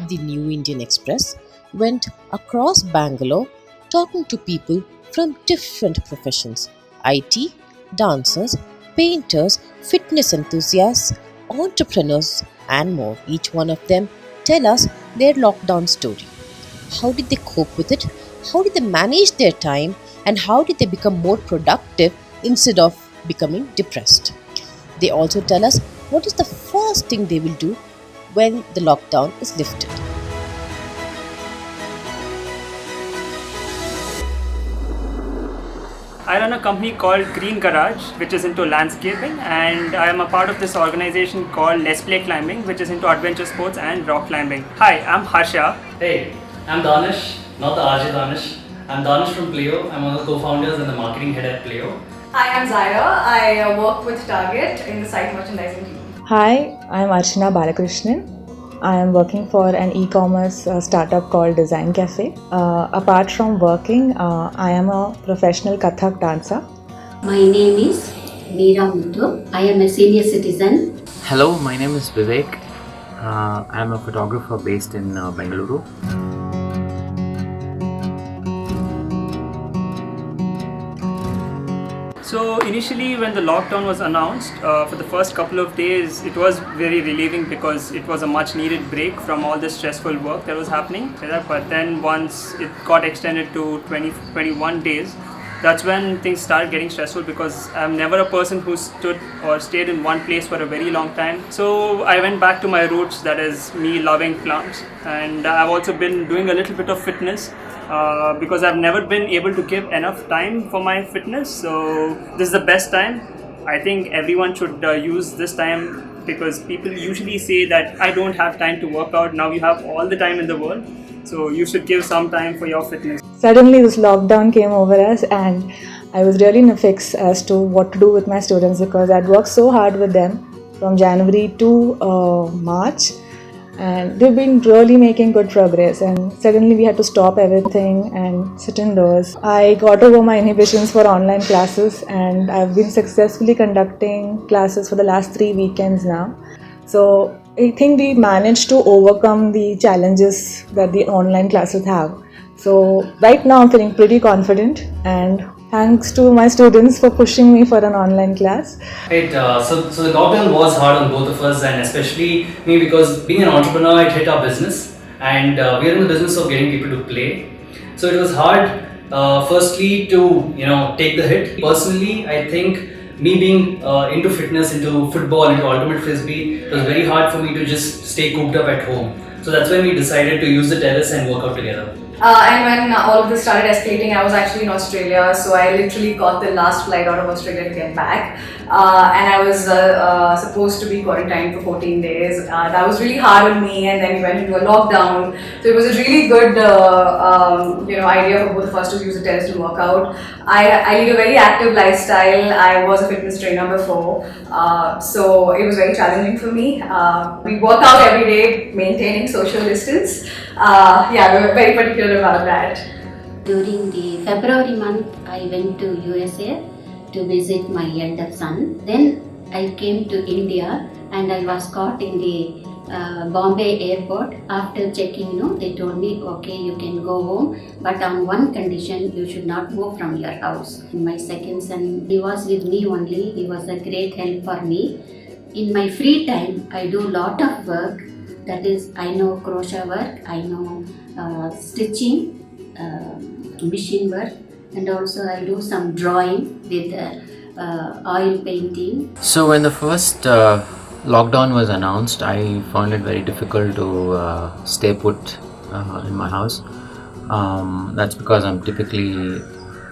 The New Indian Express went across Bangalore talking to people from different professions: IT, dancers, painters, fitness enthusiasts, entrepreneurs, and more. Each one of them tell us their lockdown story. How did they cope with it? How did they manage their time? And how did they become more productive instead of becoming depressed? They also tell us what is the first thing they will do when the lockdown is lifted. I run a company called Green Garage, which is into landscaping, and I am a part of this organization called Let's Play Climbing, which is into adventure sports and rock climbing. Hi, I'm Harsha. Hey, I'm Danish, not the RJ Danish. I'm Danish from Pleo. I'm one of the co-founders and the marketing head at Pleo. Hi, I'm Zaira. I work with Target in the site merchandising team. Hi, I'm Archana Balakrishnan. I am working for an e-commerce startup called Design Cafe. Apart from working, I am a professional Kathak dancer. My name is Meera Muthu. I am a senior citizen. Hello, my name is Vivek. I'm a photographer based in Bangalore. So initially when the lockdown was announced, for the first couple of days it was very relieving because it was a much needed break from all the stressful work that was happening. But then once it got extended to 21 days, that's when things started getting stressful because I'm never a person who stood or stayed in one place for a very long time. So I went back to my roots, that is me loving plants, and I've also been doing a little bit of fitness. Because I've never been able to give enough time for my fitness, so this is the best time. I think everyone should use this time because people usually say that I don't have time to work out. Now you have all the time in the world, so you should give some time for your fitness. Suddenly this lockdown came over us and I was really in a fix as to what to do with my students because I'd worked so hard with them from January to March. And they've been really making good progress, and suddenly we had to stop everything and sit indoors. I got over my inhibitions for online classes, and I've been successfully conducting classes for the last 3 weekends now. So I think we managed to overcome the challenges that the online classes have. So right now I'm feeling pretty confident, and thanks to my students for pushing me for an online class. Right, so the lockdown was hard on both of us and especially me because being an entrepreneur, it hit our business and we are in the business of getting people to play. So it was hard, firstly to take the hit. Personally, I think me being into fitness, into football, into ultimate frisbee, it was very hard for me to just stay cooped up at home. So that's when we decided to use the terrace and work out together. And when all of this started escalating, I was actually in Australia, so I literally got the last flight out of Australia to get back. And I was supposed to be quarantined for 14 days. That was really hard on me, and then we went into a lockdown. So it was a really good idea for both of us to use the terrace to work out. I lead a very active lifestyle. I was a fitness trainer before, so it was very challenging for me. We work out every day, maintaining social distance. We were very particular about that. During the February month, I went to USA to visit my elder son. Then I came to India and I was caught in the Bombay airport. After checking, they told me, okay, you can go home, but on one condition, you should not move from your house. My second son, he was with me only. He was a great help for me. In my free time, I do a lot of work. That is, I know crochet work, I know stitching, machine work, and also I do some drawing with oil painting. So when the first lockdown was announced, I found it very difficult to stay put in my house. That's because I'm typically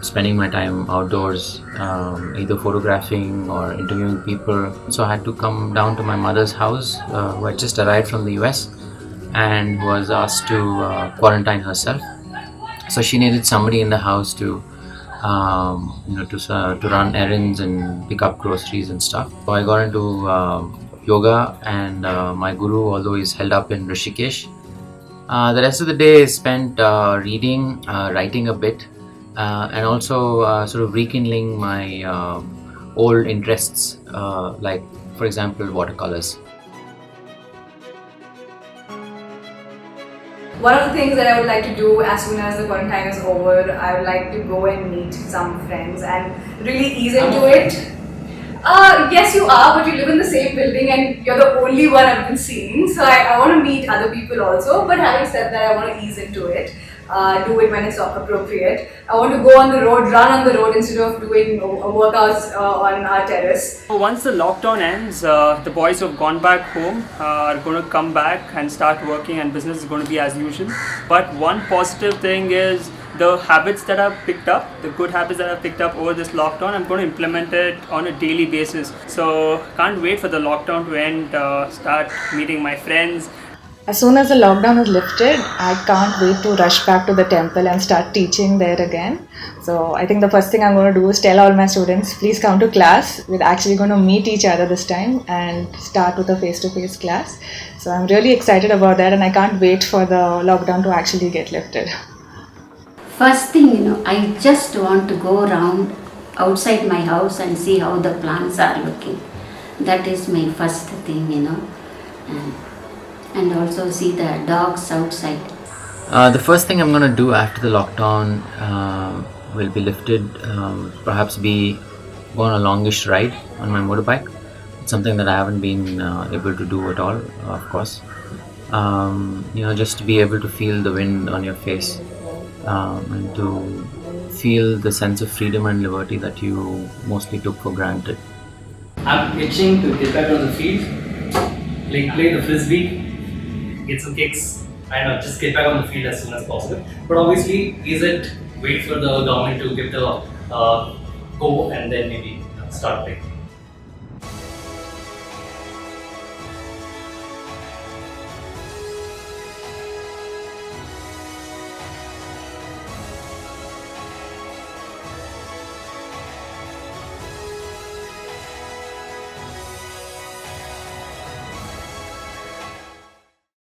spending my time outdoors, either photographing or interviewing people. So I had to come down to my mother's house, who had just arrived from the US and was asked to quarantine herself. So she needed somebody in the house to run errands and pick up groceries and stuff. So I got into yoga, and my guru, although he's held up in Rishikesh. The rest of the day is spent reading, writing a bit, and also sort of rekindling my old interests, like, for example, watercolors. One of the things that I would like to do as soon as the quarantine is over, I would like to go and meet some friends and really ease into it. Yes, you are, but you live in the same building and you're the only one I've been seeing. So I want to meet other people also. But having said that, I want to ease into it. Do it when it's appropriate. I want to go on the road, run on the road instead of doing workouts on our terrace. Once the lockdown ends, the boys who have gone back home are going to come back and start working, and business is going to be as usual. But one positive thing is the habits that I've picked up, the good habits that I've picked up over this lockdown, I'm going to implement it on a daily basis. So can't wait for the lockdown to end, start meeting my friends. As soon as the lockdown is lifted, I can't wait to rush back to the temple and start teaching there again. So I think the first thing I'm going to do is tell all my students, please come to class. We're actually going to meet each other this time and start with a face-to-face class. So I'm really excited about that, and I can't wait for the lockdown to actually get lifted. First thing, I just want to go around outside my house and see how the plants are looking. That is my first thing, and also see the dogs outside. The first thing I'm going to do after the lockdown will be lifted, perhaps be go on a longish ride on my motorbike. It's something that I haven't been able to do at all, of course. Just to be able to feel the wind on your face and to feel the sense of freedom and liberty that you mostly took for granted. I'm itching to get back on the field, play the frisbee, get some kicks, and just get back on the field as soon as possible. But obviously, wait for the government to give the go and then maybe start playing.